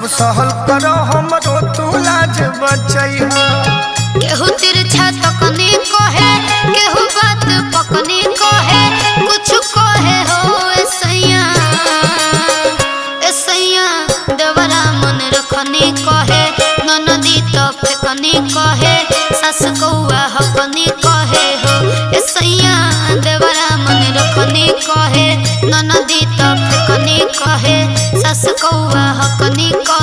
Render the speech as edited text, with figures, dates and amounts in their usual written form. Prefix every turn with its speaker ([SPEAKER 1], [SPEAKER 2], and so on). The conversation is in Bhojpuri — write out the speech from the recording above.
[SPEAKER 1] सब सहल करो हमरो तू लाज बचैहा।
[SPEAKER 2] केहू तिरछा तकनी कहे, केहू बात पकनी कहे, कुछ कहे हो ऐसैया ऐसैया देवरा मन रखनी कहे, ननदी तो फेकनी कहे, सास कौआ हकनी कहे हो ऐसैया देवरा मन रखनी कहे, ननदी तो फेकनी कहे, सास कौआ हकनी कहे।